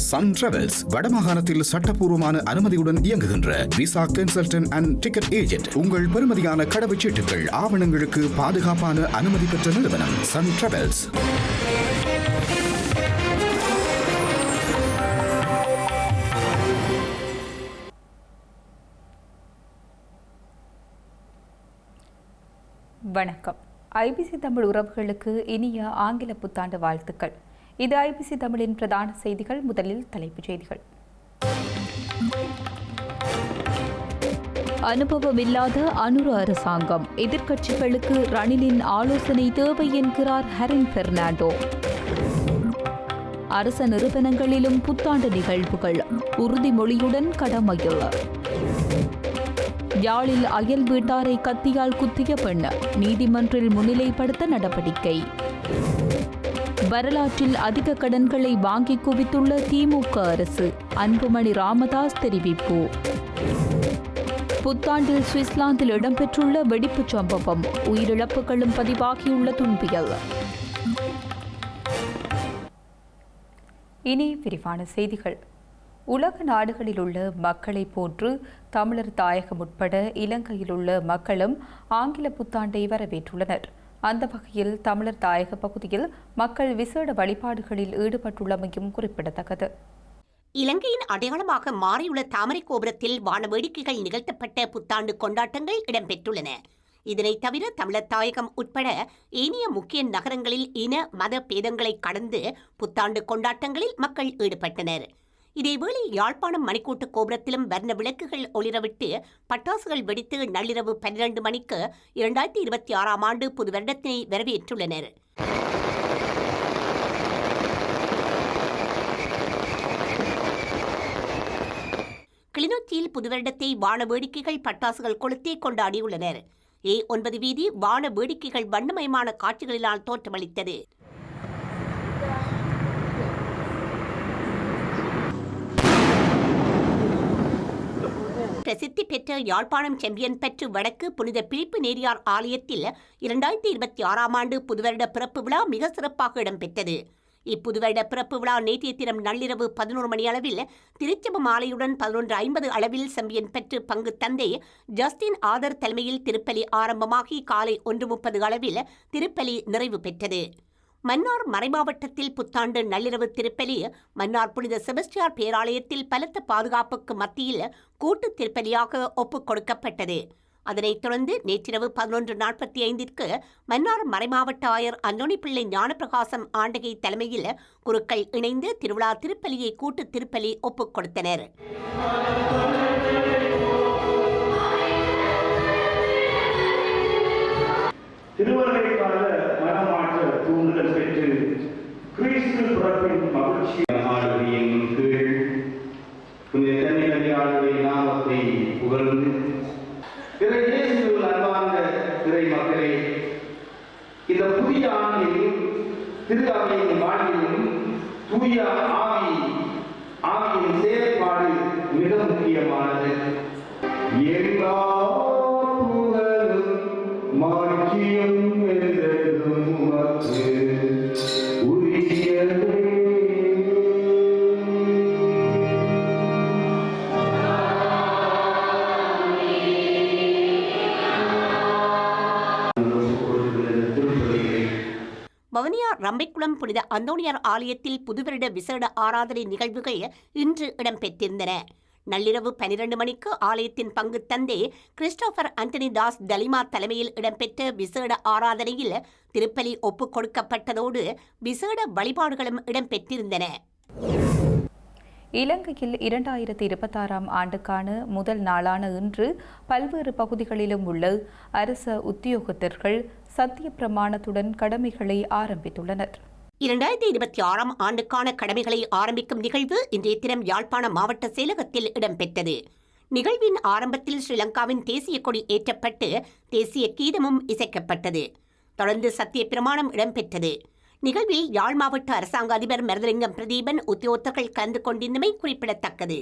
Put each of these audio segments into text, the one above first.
Sun travels வடமாகாணத்தில் சட்டப்பூர்வமான அனுமதியுடன் இயங்குகின்ற visa consultant and ticket agent. உங்கள் பெறுமதியான கடவுச்சீட்டுகள் ஆவணங்களுக்கு பாதுகாப்பான அனுமதி பெற்ற நிறுவனம் சன் டிராவல்ஸ். வணக்கம். ஐபிசி தமிழ் உறவுகளுக்கு இனிய ஆங்கில புத்தாண்டு வாழ்த்துக்கள். இது ஐபிசி தமிழின் பிரதான செய்திகள். முதலில் தலைப்புச் செய்திகள். அனுபவமில்லாத அனுர அரசாங்கம், எதிர்க்கட்சிகளுக்கு ரணிலின் ஆலோசனை தேவை என்கிறார் ஹரின் பெர்னாண்டோ. அரச நிறுவனங்களிலும் புத்தாண்டு நிகழ்வுகள், உறுதிமொழியுடன் கடமையில். யாழில் அயல் வீட்டாரை கத்தியால் குத்திய பெண் நீதிமன்றில் முன்னிலைப்படுத்த நடவடிக்கை. வரலாற்றில் அதிக கடன்களை வாங்கி குவித்துள்ள திமுக அரசு, அன்புமணி ராமதாஸ் தெரிவிப்பு. புத்தாண்டில் சுவிட்சர்லாந்தில் இடம்பெற்றுள்ள வெடிப்புச் சம்பவம், உயிரிழப்புகளும் பதிவாகியுள்ள துன்பியல். இனி விரிவான செய்திகள். உலக நாடுகளில் உள்ள மக்களை போன்று தமிழர் தாயகம் உட்பட இலங்கையில் உள்ள மக்களும் ஆங்கில புத்தாண்டை வரவேற்றுள்ளனர். அந்த வகையில் தமிழர் தாயக பகுதியில் மக்கள் விசேட வழிபாடுகளில் ஈடுபட்டுள்ளமையும் குறிப்பிடத்தக்கது. இலங்கையின் அடையாளமாக மாறியுள்ள தாமரை கோபுரத்தில் வான வேடிக்கைகள் நிகழ்த்தப்பட்ட புத்தாண்டு கொண்டாட்டங்கள் இடம்பெற்றுள்ளன. இதனைத் தவிர தமிழர் தாயகம் உட்பட ஏனைய முக்கிய நகரங்களில் இன மத பேதங்களை கடந்து புத்தாண்டு கொண்டாட்டங்களில் மக்கள் ஈடுபட்டனர். இதேவேளை யாழ்ப்பாணம் மணிக்கூட்டு கோபுரத்திலும் வர்ண விளக்குகள் ஒளிரவிட்டு பட்டாசுகள் வெடித்து நள்ளிரவு 12 மணிக்கு 2026 ஆண்டு புது வருடத்தினை வரவேற்றுள்ளனர். கிளிநொச்சியில் புது வருடத்தை வான வேடிக்கைகள் பட்டாசுகள் கொளுத்தி கொண்டாடியுள்ளனர். A9 வீதி வான வேடிக்கைகள் வண்ணமயமான காட்சிகளினால் தோற்றமளித்தது. பிரசித்தி பெற்ற யாழ்ப்பாணம் செம்பியன் பெற்று வடக்கு புனித பிலிப்பு நேரியார் ஆலயத்தில் 2026 ஆண்டு புதுவருட பிறப்பு விழா மிக சிறப்பாக இடம்பெற்றது. இப்புதுவருட பிறப்பு விழா நேற்றைய தினம் நள்ளிரவு 11 மணி அளவில் திருச்செப மாலையுடன் 11:50 அளவில் செம்பியன் பெற்று பங்கு தந்தை ஜஸ்டின் ஆதர் தலைமையில் திருப்பலி ஆரம்பமாகி காலை 1:30 அளவில் திருப்பலி நிறைவு பெற்றது. மன்னார் மறைமாவட்டத்தில் புத்தாண்டு நள்ளிரவு திருப்பலி மன்னார் புனித செபஸ்டியார் பேராலயத்தில் பலத்த பாதுகாப்புக்கு மத்தியில் கூட்டு திருப்பலியாக ஒப்புக் கொடுக்கப்பட்டது. அதனைத் தொடர்ந்து நேற்றிரவு 11:45 மன்னார் மறைமாவட்ட ஆயர் அந்தோணி பிள்ளை ஞானப்பிரகாசம் ஆண்டகை தலைமையில் குருக்கள் இணைந்து திருவிழா திருப்பலியை கூட்டு திருப்பலி ஒப்புக் கொடுத்தனர். தூண்டுதல் பெற்று கிறிஸ்து பிறப்பின் மகிழ்ச்சி ஆளுகையின் கீழ் புனித தன்னிலை ஆளுகை நாமத்தை புகழ்ந்து அன்பார்ந்த திரை மக்களே, இந்த புதிய ஆண்டில் திரு அவையின் வாழ்விலும் தூய ஆவியின் செயற்பாடு மிக முக்கியமானது. எல்லா புகழும் மாட்சியும் வவுனியா ரம்பைக்குளம் புனித அந்தோணியார் ஆலயத்தில் புதுவருட விசேட ஆராதனை நிகழ்வுகள் இன்று இடம்பெற்றிருந்தன. நள்ளிரவு 12 மணிக்கு ஆலயத்தின் பங்கு தந்தை கிறிஸ்டோபர் ஆண்டனி தாஸ் தலிமா தலைமையில் இடம்பெற்ற விசேட ஆராதனையில் திருப்பலி ஒப்புக் கொடுக்கப்பட்டதோடு விசேட வழிபாடுகளும் இடம்பெற்றிருந்தன. இலங்கையில் 2026 ஆண்டுக்கான முதல் நாளான இன்று பல்வேறு பகுதிகளிலும் உள்ள அரச உத்தியோகத்தர்கள் சத்திய பிரமாணத்துடன் கடமைகளை ஆரம்பித்துள்ளனர். 2026 ஆண்டுக்கான கடமைகளை ஆரம்பிக்கும் நிகழ்வு இன்றைய தினம் யாழ்ப்பாணம் மாவட்ட செயலகத்தில் இடம்பெற்றது. நிகழ்வின் ஆரம்பத்தில் ஸ்ரீலங்காவின் தேசிய கொடி ஏற்றப்பட்டு தேசிய கீதமும் இசைக்கப்பட்டது. தொடர்ந்து சத்திய பிரமாணம் இடம்பெற்றது. நிகழ்வில் யாழ் மாவட்ட அரசாங்க அதிபர் மருதலிங்கம் பிரதீபன் உத்தியோகத்தர்கள் கலந்து கொண்டிருந்தமை குறிப்பிடத்தக்கது.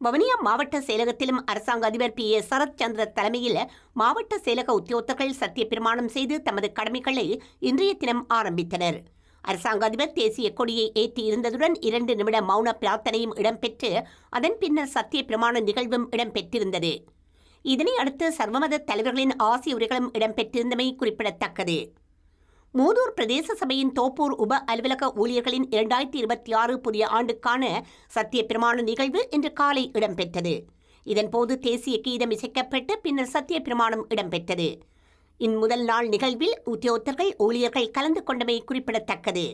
வவுனியா மாவட்ட செயலகத்திலும் அரசாங்க அதிபர் PA சரத் சந்திர தலைமையில் மாவட்ட செயலக உத்தியோகத்தர்கள் சத்திய பிரமாணம் செய்து தமது கடமைகளை இன்றைய தினம் ஆரம்பித்தனர். அரசாங்க அதிபர் தேசிய கொடியை ஏற்றி இருந்ததுடன் 2 நிமிட மௌன பிரார்த்தனையும் இடம்பெற்று அதன் பின்னர் சத்திய பிரமாண நிகழ்வும் இடம்பெற்றிருந்தது. இதனை அடுத்து சர்வமத தலைவர்களின் ஆசிய உரைகளும் இடம்பெற்றிருந்தமை குறிப்பிடத்தக்கது. மூதூர் பிரதேச சபையின் தோப்பூர் உப அலுவலக ஊழியர்களின் 2026 புதிய ஆண்டுக்கான சத்திய பிரமாண நிகழ்வு இன்று காலை இடம்பெற்றது. இதன்போது தேசிய கீதம் இசைக்கப்பட்டு பின்னர் சத்திய பிரமாணம் இடம்பெற்றது. இம்முதல் நாள் நிகழ்வில் உத்தியோகத்தர்கள் ஊழியர்கள் கலந்து கொண்டமை குறிப்பிடத்தக்கது.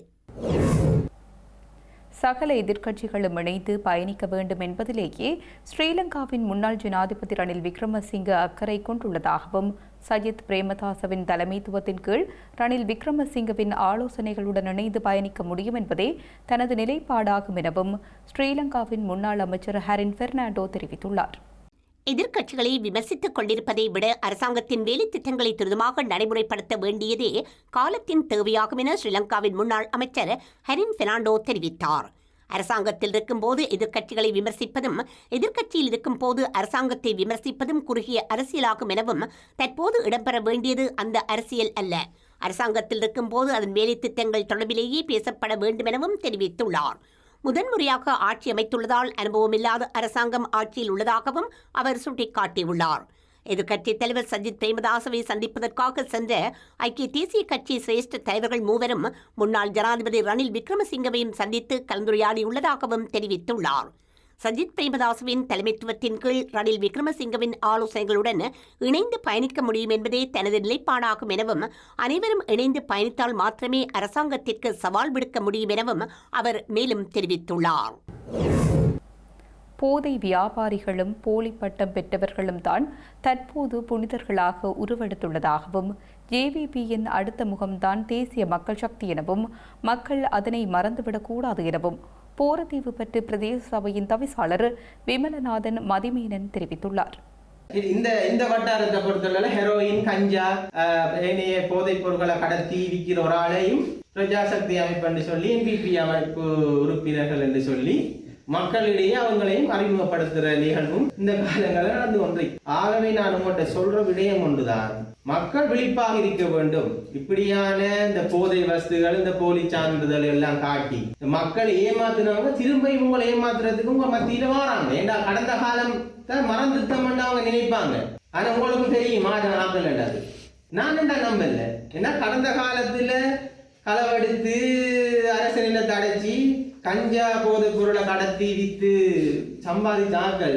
சகல எதிர்க்கட்சிகளும் இணைந்து பயணிக்க வேண்டும் என்பதிலேயே ஸ்ரீலங்காவின் முன்னாள் ஜனாதிபதி ரணில் விக்ரமசிங்க அக்கறை கொண்டுள்ளதாகவும் சஜித் பிரேமதாசவின் தலைமைத்துவத்தின் கீழ் ரணில் விக்ரமசிங்கவின் ஆலோசனைகளுடன் இணைந்து பயணிக்க முடியும் என்பதே தனது நிலைப்பாடாகும் எனவும் ஸ்ரீலங்காவின் முன்னாள் அமைச்சர் ஹரின் பெர்னாண்டோ தெரிவித்துள்ளார். எதிர்க்கட்சிகளை விமர்சித்துக் கொண்டிருப்பதை விட அரசாங்கத்தின் வேலை திட்டங்களை துரிதமாக நடைமுறைப்படுத்த வேண்டியதே காலத்தின் தேவையாகும் என ஸ்ரீலங்காவின் முன்னாள் அமைச்சர் ஹரின் பெர்னாண்டோ தெரிவித்தார். அரசாங்கத்தில் இருக்கும்போது எதிர்க்கட்சிகளை விமர்சிப்பதும் எதிர்க்கட்சியில் இருக்கும் போது அரசாங்கத்தை விமர்சிப்பதும் குறுகிய அரசியலாகும் எனவும் தற்போது இடம்பெற வேண்டியது அந்த அரசியல் அல்ல, அரசாங்கத்தில் இருக்கும்போது அதன் வேலை திட்டங்கள் தொடர்பிலேயே பேசப்பட வேண்டும் எனவும் தெரிவித்துள்ளார். முதன்முறையாக ஆட்சி அமைத்துள்ளதால் அனுபவமில்லாத அரசாங்கம் ஆட்சியில் உள்ளதாகவும் அவர் சுட்டிக்காட்டியுள்ளார். எதிர்க்கட்சித் தலைவர் சஜித் பிரேமதாசவை சந்திப்பதற்காக சென்ற ஐக்கிய தேசிய கட்சி சிரேஷ்ட தலைவர்கள் மூவரும் முன்னாள் ஜனாதிபதி ரணில் விக்ரமசிங்கவையும் சந்தித்து கலந்துரையாடியுள்ளதாகவும் தெரிவித்துள்ளார். சஜித் பிரேமதாசவின் தலைமைத்துவத்தின் கீழ் ரணில் விக்ரமசிங்கவின் ஆலோசனைகளுடன் இணைந்து பயணிக்க முடியும் என்பதே தனது நிலைப்பாடாகும் எனவும் அனைவரும் இணைந்து பயணித்தால் மாத்திரமே அரசாங்கத்திற்கு சவால் விடுக்க முடியும் எனவும் அவர் மேலும் தெரிவித்துள்ளார். போதை வியாபாரிகளும் போலி பட்டம் பெற்றவர்களும் தான் தற்போது புனிதர்களாக உருவெடுத்துள்ளதாகவும் JVPயின் அடுத்த முகம்தான் தேசிய மக்கள் சக்தி எனவும் மக்கள் அதனை மறந்துவிடக்கூடாது எனவும் போரதீவு பற்று பிரதேச சபையின் தவிசாளர் விமலநாதன் மதிமேனன் தெரிவித்துள்ளார். இந்த வட்டாரத்தை பொறுத்தவரை ஹெரோயின், கஞ்சா, ஏனைய போதைப் பொருட்களை கடத்தி விற்கிற ஒரு ஆளையும் பிரஜாசக்தி அமைப்பு என்று சொல்லி NPP அமைப்பு உறுப்பினர்கள் என்று சொல்லி மக்களிடையே அவங்களையும் அறிமுகப்படுத்துகிற நிகழ்வும் இந்த காலங்களில் நடந்து கொண்டு. ஆகவே நான் உங்கள்கிட்ட சொல்ற விடயம் ஒன்றுதான், மக்கள் விழிப்பாக இருக்க வேண்டும். இப்படியான இந்த போதை வஸ்துகள், இந்த போலி சான்றிதழ் எல்லாம் காட்டி மக்கள் ஏமாத்தினவங்க திரும்ப உங்களை ஏமாத்துறதுக்கு உங்க மத்தியில வராங்க. ஏண்டா கடந்த காலம் மறந்துட்டோம்னு அவங்க நினைப்பாங்க. ஆனா உங்களுக்கு தெரியுமா நாங்கள் என்னது நான் என்ன நம்பல. ஏன்னா கடந்த காலத்துல களவெடுத்து அரசு நிலத்தை அடைச்சி கஞ்சா போதைப் பொருளை கடத்தி வித்து சம்பாதித்தார்கள்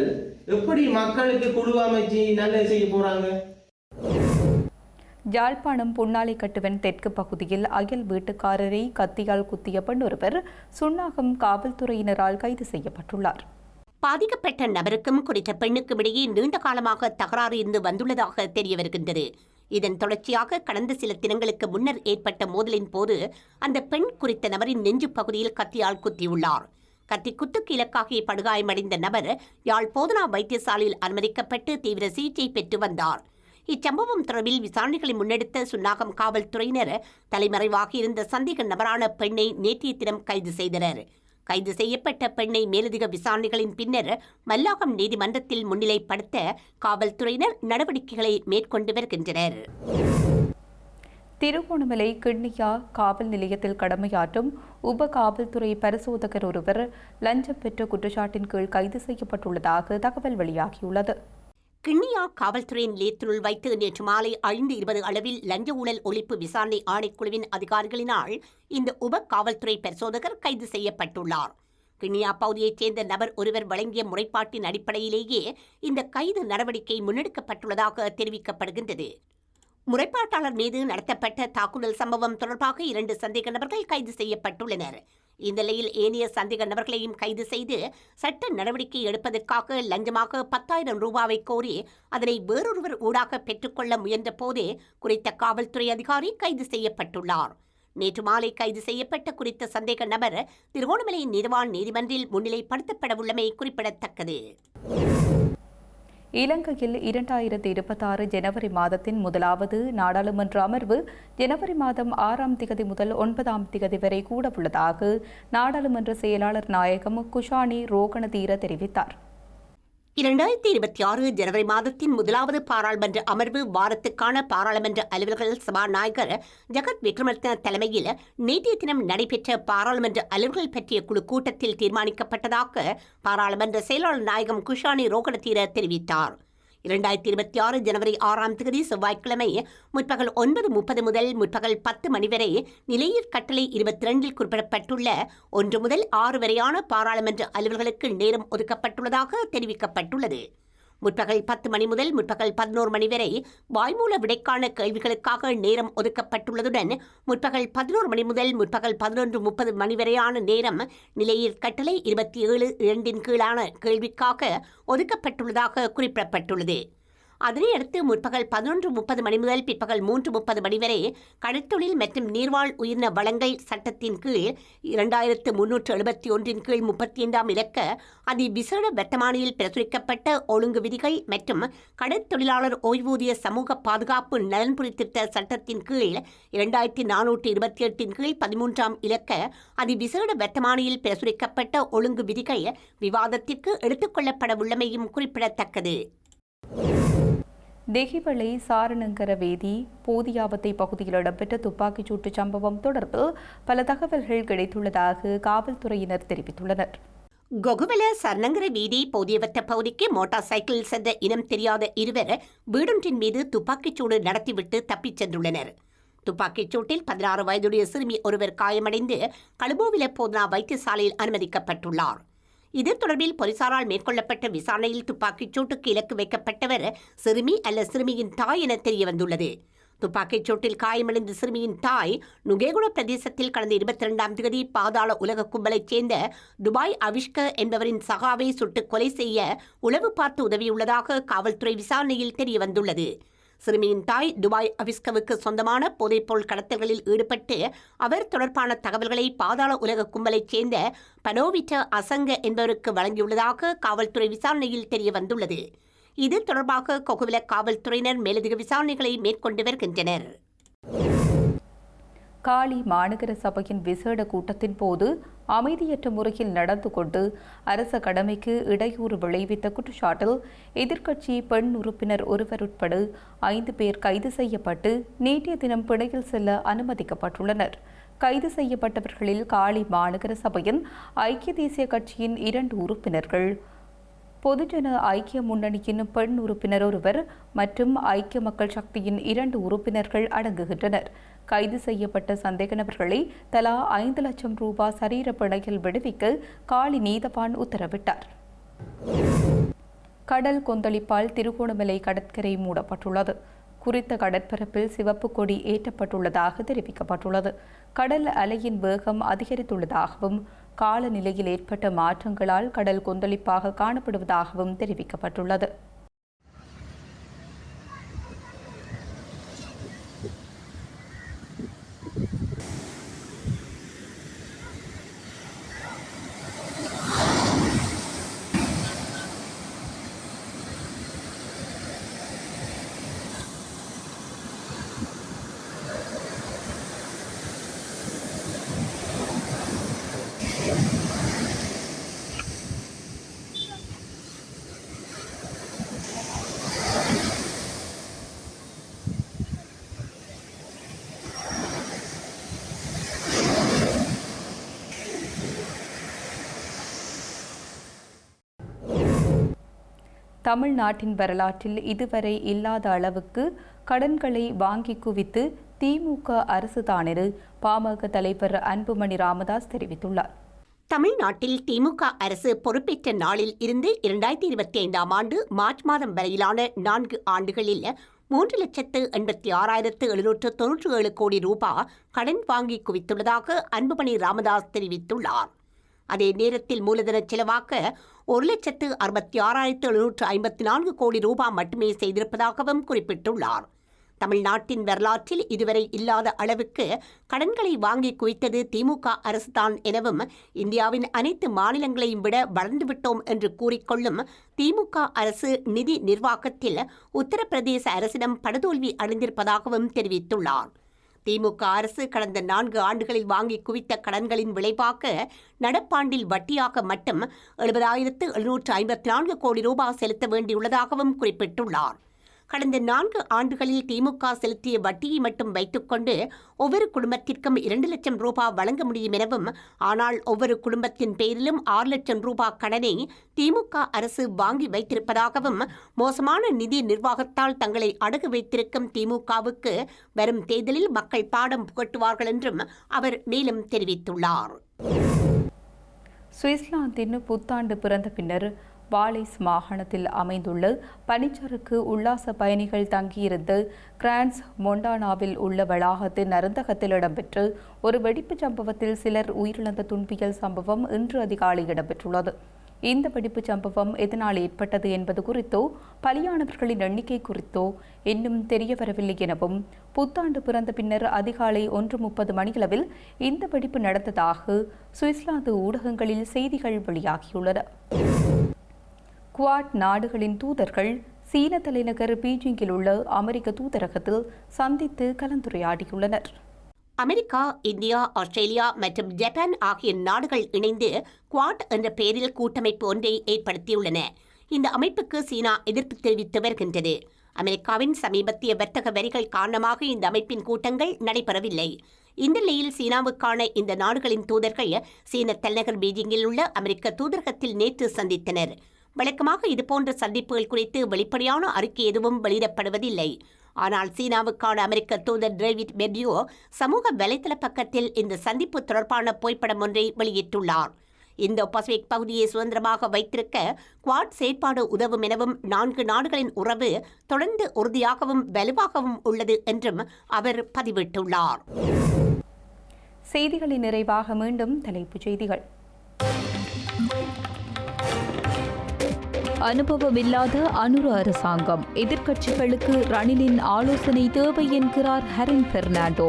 எப்படி மக்களுக்கு குழு அமைச்சு நல்லது செய்ய போறாங்க. யாழ்ப்பாணம் புன்னாலைக்கட்டுவன் தெற்கு பகுதியில் அயல் வீட்டுக்காரரை கத்தியால் குத்திய பெண் ஒருவர் சுன்னாகம் காவல்துறையினரால் கைது செய்யப்பட்டுள்ளார். பாதிக்கப்பட்ட நபருக்கும் குறித்த பெண்ணுக்கும் இடையே நீண்ட காலமாக தகராறு இருந்து வந்துள்ளதாக தெரிய வருகின்றது. இதன் தொடர்ச்சியாக கடந்த சில தினங்களுக்கு முன்னர் ஏற்பட்ட மோதலின் போது அந்த பெண் குறித்த நபரின் நெஞ்சு பகுதியில் கத்தியால் குத்தியுள்ளார். கத்தி குத்துக்கு இலக்காகி படுகாயமடைந்த நபர் யாழ் போதனா வைத்தியசாலையில் அனுமதிக்கப்பட்டு தீவிர சிகிச்சை பெற்று வந்தார். இச்சம்பவம் தொடர்பில் விசாரணைகளை முன்னெடுத்த சுன்னாகம் காவல்துறையினர் தலைமறைவாக இருந்த சந்தேக நபரான பெண்ணை நேற்றைய தினம் கைது செய்தனர். கைது செய்யப்பட்ட பெண்ணை மேலதிக விசாரணைகளின் பின்னர் மல்லாகம் நீதிமன்றத்தில் முன்னிலைப்படுத்த காவல்துறையினர் நடவடிக்கைகளை மேற்கொண்டு வருகின்றனர். திருகோணமலை கிண்ணியா காவல் நிலையத்தில் கடமையாற்றும் உப காவல்துறை பரிசோதகர் ஒருவர் லஞ்சம் பெற்ற குற்றச்சாட்டின் கீழ் கைது செய்யப்பட்டுள்ளதாக தகவல் வெளியாகியுள்ளது. கிண்ணியா காவல்துறை நிலையத்தினுள் வைத்து நேற்று மாலை 5:20 அளவில் லஞ்ச ஊழல் ஒழிப்பு விசாரணை ஆணைக்குழுவின் அதிகாரிகளினால் இந்த உப காவல்துறை பரிசோதகர் கைது செய்யப்பட்டுள்ளார். கிண்ணியா பகுதியைச் சேர்ந்த நபர் ஒருவர் வழங்கிய முறைப்பாட்டின் அடிப்படையிலேயே இந்த கைது நடவடிக்கை முன்னெடுக்கப்பட்டுள்ளதாக தெரிவிக்கப்படுகின்றது. முறைப்பாட்டாளர் மீது நடத்தப்பட்ட தாக்குதல் சம்பவம் தொடர்பாக 2 சந்தேக நபர்கள் கைது செய்யப்பட்டுள்ளனர். இந்த நிலையில் ஏனைய சந்தேக நபர்களையும் கைது செய்து சட்ட நடவடிக்கை எடுப்பதற்காக லஞ்சமாக 10,000 ரூபாவை கோரி அதனை வேறொருவர் ஊடாக பெற்றுக்கொள்ள முயன்ற போதே குறித்த காவல்துறை அதிகாரி கைது செய்யப்பட்டுள்ளார். நேற்று மாலை கைது செய்யப்பட்ட குறித்த சந்தேக நபர் திருகோணமலை நீதவான் நீதிமன்றில் முன்னிலைப்படுத்தப்படவுள்ளமை குறிப்பிடத்தக்கது. இலங்கையில் 2026 ஜனவரி மாதத்தின் முதலாவது நாடாளுமன்ற அமர்வு ஜனவரி மாதம் 6ஆம் திகதி முதல் 9ஆம் திகதி வரை கூடவுள்ளதாக நாடாளுமன்ற செயலாளர் நாயகம் குஷானி ரோகணதீர தெரிவித்தார். 2026 ஜனவரி மாதத்தின் முதலாவது பாராளுமன்ற அமர்வு வாரத்துக்கான பாராளுமன்ற அலுவல்கள் சபாநாயகர் ஜகத் விக்ரமரத்ன தலைமையில் நேற்றைய தினம் நடைபெற்ற பாராளுமன்ற அலுவல்கள் பற்றிய குழு கூட்டத்தில் தீர்மானிக்கப்பட்டதாக பாராளுமன்ற செயலாளர் நாயகம் குஷானி ரோகணதீர தெரிவித்தார். 2026 ஜனவரி 6ஆம் தேதி செவ்வாய்க்கிழமை முற்பகல் 9:30 முதல் முற்பகல் 10 மணி வரை நிலையிற் கட்டளை 22 குறிப்பிடப்பட்டுள்ள 1 முதல் 6 வரையான பாராளுமன்ற அலுவல்களுக்கு நேரம் ஒதுக்கப்பட்டுள்ளதாக தெரிவிக்கப்பட்டுள்ளது. முற்பகல் 10 மணி முதல் முற்பகல் 11 மணி வரை வாய்மூல விடைக்கான கேள்விகளுக்காக நேரம் ஒதுக்கப்பட்டுள்ளதுடன் முற்பகல் 11 மணி முதல் முற்பகல் 11:30 மணி வரையான நேரம் நிலையிற் கட்டளை 27(2) கீழான கேள்விக்காக ஒதுக்கப்பட்டுள்ளதாக குறிப்பிடப்பட்டுள்ளது. அதனையடுத்து முற்பகல் 11:30 மணி முதல் பிற்பகல் 3:30 மணி வரை கடற்தொழில் மற்றும் நீர்வாழ் உயிரின வளங்கள் சட்டத்தின் கீழ் 2371 கீழ் 35ஆம் இலக்க அதிவிசேட வர்த்தமானியில் பிரசுரிக்கப்பட்ட ஒழுங்கு விதிகள் மற்றும் கடற்தொழிலாளர் ஓய்வூதிய சமூக பாதுகாப்பு நலன்புரி திட்ட சட்டத்தின் கீழ் 2428 கீழ் 13ஆம் இலக்க அதிவிசேட வர்த்தமானியில் பிரசுரிக்கப்பட்ட ஒழுங்கு விதிகள் விவாதத்திற்கு எடுத்துக்கொள்ளப்படவுள்ளமையும் குறிப்பிடத்தக்கது. தெஹிவளை சாரணங்கர வீதி போதியாவத்தை பகுதியில் இடம்பெற்ற துப்பாக்கிச் சூட்டு சம்பவம் தொடர்பில் பல தகவல்கள் கிடைத்துள்ளதாக காவல்துறையினர் தெரிவித்துள்ளனர். கொகுவல சரணங்கர வீதி போதியவத்த பகுதிக்கு மோட்டார் சைக்கிளில் சென்ற இனம் தெரியாத இருவர் வீடொன்றின் மீது துப்பாக்கிச்சூடு நடத்திவிட்டு தப்பிச் சென்றுள்ளனர். துப்பாக்கிச் சூட்டில் 16 வயதுடைய சிறுமி ஒருவர் காயமடைந்து கழுபோவில போதனா வைத்தியசாலையில் அனுமதிக்கப்பட்டுள்ளார். இது தொடர்பில் போலீசாரால் மேற்கொள்ளப்பட்ட விசாரணையில் துப்பாக்கிச் சூட்டுக்கு இலக்கு வைக்கப்பட்டவர் சிறுமி அல்ல சிறுமியின் தாய் என தெரியவந்துள்ளது. துப்பாக்கிச் சூட்டில் காயமடைந்த சிறுமியின் தாய் நுகேகுட பிரதேசத்தில் கடந்த 22ஆம் தேதி பாதாள உலக கும்பலைச் சேர்ந்த துபாய் அவிஷ்க என்பவரின் சகாவை சுட்டுக் கொலை செய்ய உளவு பார்த்து உதவியுள்ளதாக காவல்துறை விசாரணையில் தெரியவந்துள்ளது. சிறுமியின் தாய் துபாய் அவிஸ்கவுக்கு சொந்தமான போதைப்பொருள் கடத்தல்களில் ஈடுபட்டு அவர் தொடர்பான தகவல்களை பாதாள உலக கும்பலைச் சேர்ந்த பனோவிட்ட அசங்க என்பவருக்கு வழங்கியுள்ளதாக காவல்துறை விசாரணையில் தெரியவந்துள்ளது. இது தொடர்பாக கொகுவில காவல்துறையினர் மேலதிக விசாரணைகளை மேற்கொண்டு வருகின்றனர். காலி மாநகர சபையின் விசேட கூட்டத்தின் போது அமைதியற்ற முறையில் நடந்து கொண்டு அரச கடமைக்கு இடையூறு விளைவித்த குற்றச்சாட்டில் எதிர்க்கட்சி பெண் உறுப்பினர் ஒருவர் உட்பட 5 பேர் கைது செய்யப்பட்டு நேற்றைய தினம் பிணையில் செல்ல அனுமதிக்கப்பட்டுள்ளனர். கைது செய்யப்பட்டவர்களில் காலி மாநகர சபையின் ஐக்கிய தேசிய கட்சியின் 2 உறுப்பினர்கள், பொதுஜன ஐக்கிய முன்னணியின் பெண் உறுப்பினர் ஒருவர் மற்றும் ஐக்கிய மக்கள் சக்தியின் 2 உறுப்பினர்கள் அடங்குகின்றனர். கைது செய்யப்பட்ட சந்தேக நபர்களை தலா 5 லட்சம் ரூபாய் சரீர பிணையில் விடுவிக்க காலி நீதவான் உத்தரவிட்டார். கடல் கொந்தளிப்பால் திருகோணமலை கடற்கரை மூடப்பட்டுள்ளது. குறித்த கடற்பரப்பில் சிவப்பு கொடி ஏற்றப்பட்டுள்ளதாக தெரிவிக்கப்பட்டுள்ளது. கடல் அலையின் வேகம் அதிகரித்துள்ளதாகவும் காலநிலையில் ஏற்பட்ட மாற்றங்களால் கடல் கொந்தளிப்பாக காணப்படுவதாகவும் தெரிவிக்கப்பட்டுள்ளது. தமிழ்நாட்டின் வரலாற்றில் இதுவரை இல்லாத அளவுக்கு கடன்களை வாங்கி குவித்து திமுக அரசுதான் என பாமக தலைவர் அன்புமணி ராமதாஸ் தெரிவித்துள்ளார். தமிழ்நாட்டில் திமுக அரசு பொறுப்பேற்ற நாளில் இருந்து 2025ஆம் ஆண்டு மார்ச் மாதம் வரையிலான 4 ஆண்டுகளில் 3,86,797 கோடி ரூபாய் கடன் வாங்கி குவித்துள்ளதாக அன்புமணி ராமதாஸ் தெரிவித்துள்ளார். அதே நேரத்தில் மூலதன செலவாக 1,66,754 கோடி ரூபாய் மட்டுமே செய்திருப்பதாகவும் குறிப்பிட்டுள்ளார். தமிழ்நாட்டின் வரலாற்றில் இதுவரை இல்லாத அளவுக்கு கடன்களை வாங்கி குவித்தது திமுக அரசுதான் எனவும் இந்தியாவின் அனைத்து மாநிலங்களையும் விட வளர்ந்துவிட்டோம் என்று கூறிக்கொள்ளும் திமுக அரசு நிதி நிர்வாகத்தில் உத்தரப்பிரதேச அரசிடம் படுதோல்வி அடைந்திருப்பதாகவும் தெரிவித்துள்ளார். திமுக அரசு கடந்த 4 ஆண்டுகளில் வாங்கி குவித்த கடன்களின் விளைவாக நடப்பாண்டில் வட்டியாக மட்டும் 70,754 கோடி ரூபாய் செலுத்த வேண்டியுள்ளதாகவும் குறிப்பிட்டுள்ளார். கடந்த 4 ஆண்டுகளில் திமுக செலுத்திய வட்டியை மட்டும் வைத்துக்கொண்டு ஒவ்வொரு குடும்பத்திற்கும் 2 லட்சம் ரூபாய் வழங்க முடியும் எனவும், ஆனால் ஒவ்வொரு குடும்பத்தின் பேரிலும் 6 லட்சம் ரூபாய் கடனை திமுக அரசு வாங்கி வைத்திருப்பதாகவும், மோசமான நிதி நிர்வாகத்தால் தங்களை அடகு வைத்திருக்கும் திமுகவுக்கு வரும் தேர்தலில் மக்கள் பாடம் புகட்டுவார்கள் என்றும் அவர் மேலும் தெரிவித்துள்ளார். சுவிட்சர்லாந்தின் புத்தாண்டு பிறந்த பின்னர் வாலிஸ் மாகாணத்தில் அமைந்துள்ள பனிச்சறுக்கு உல்லாச பயணிகள் தங்கியிருந்த கிரான்ஸ் மொண்டானாவில் உள்ள வளாகத்தின் அருந்தகத்தில் இடம்பெற்று ஒரு வெடிப்புச் சம்பவத்தில் சிலர் உயிரிழந்த துன்பியல் சம்பவம் இன்று அதிகாலை இடம்பெற்றுள்ளது. இந்த வெடிப்புச் சம்பவம் எதனால் ஏற்பட்டது என்பது குறித்தோ பலியானவர்களின் எண்ணிக்கை குறித்தோ இன்னும் தெரியவரவில்லை எனவும், புத்தாண்டு பிறந்த பின்னர் அதிகாலை 1:30 மணியளவில் இந்த வெடிப்பு நடந்ததாக சுவிட்சர்லாந்து ஊடகங்களில் செய்திகள் வெளியாகியுள்ளன. குவாட் நாடுகளின் தூதர்கள் சீன தலைநகர் பீஜிங்கில் உள்ள அமெரிக்க தூதரகத்தில் சந்தித்து கலந்துரையாடியுள்ளனர். அமெரிக்கா, இந்தியா, ஆஸ்திரேலியா மற்றும் ஜப்பான் ஆகிய நாடுகள் இணைந்து குவாட் என்ற பெயரில் கூட்டமைப்பு ஒன்றை ஏற்படுத்தியுள்ளன. இந்த அமைப்புக்கு சீனா எதிர்ப்பு தெரிவித்து வருகின்றது. அமெரிக்காவின் சமீபத்திய வர்த்தக வரிகள் காரணமாக இந்த அமைப்பின் கூட்டங்கள் நடைபெறவில்லை. இந்த நிலையில் சீனாவுக்கான இந்த நாடுகளின் தூதர்கள் சீன தலைநகர் பீஜிங்கில் உள்ள அமெரிக்க தூதரகத்தில் நேற்று சந்தித்தனர். வழக்கமாக இதுபோன்ற சந்திப்புகள் குறித்து வெளிப்படையான அறிக்கை எதுவும் வெளியிடப்படுவதில்லை. ஆனால் சீனாவுக்கான அமெரிக்க தூதர் டேவிட் பெர்டியோ சமூக வலைதள பக்கத்தில் இந்த சந்திப்பு தொடர்பான புகைப்படம் ஒன்றை வெளியிட்டுள்ளார். இந்தோ பசிபிக் பகுதியை சுதந்திரமாக வைத்திருக்க குவாட் செயற்பாடு உதவும் எனவும் 4 நாடுகளின் உறவு தொடர்ந்து உறுதியாகவும் வலுவாகவும் உள்ளது என்றும் அவர் பதிவிட்டுள்ளார். செய்திகளின் நிறைவாக மீண்டும் தலைப்புச் செய்திகள். அனுபவமில்லாத அனுர அரசாங்கம், எதிர்க்கட்சிகளுக்கு ரணிலின் ஆலோசனை தேவை என்கிறார் ஹரின் பெர்னாண்டோ.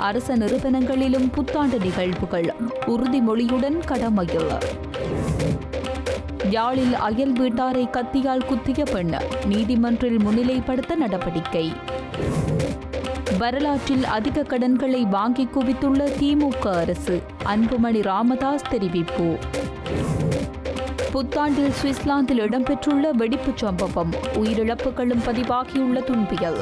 அரச நிறுவனங்களிலும் புத்தாண்டு நிகழ்வுகள், உறுதிமொழியுடன் கடமையில். யாழில் அயல் வீட்டாரை கத்தியால் குத்திய பெண், நீதிமன்றில் முன்னிலைப்படுத்த நடவடிக்கை. வரலாற்றில் அதிக கடன்களை வாங்கி குவித்துள்ள திமுக அரசு, அன்புமணி ராமதாஸ் தெரிவிப்பு. புத்தாண்டில் சுவிட்சர்லாந்தில் இடம்பெற்றுள்ள வெடிப்புச் சம்பவம், உயிரிழப்புகளும் பதிவாகியுள்ள துன்பியல்.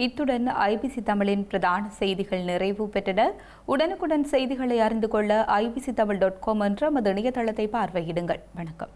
இத்துடன் ஐபிசி தமிழின் பிரதான செய்திகள் நிறைவு பெற்றன. உடனுக்குடன் செய்திகளை அறிந்து கொள்ள ibctamil.com என்ற நமது இணையதளத்தை பார்வையிடுங்கள். வணக்கம்.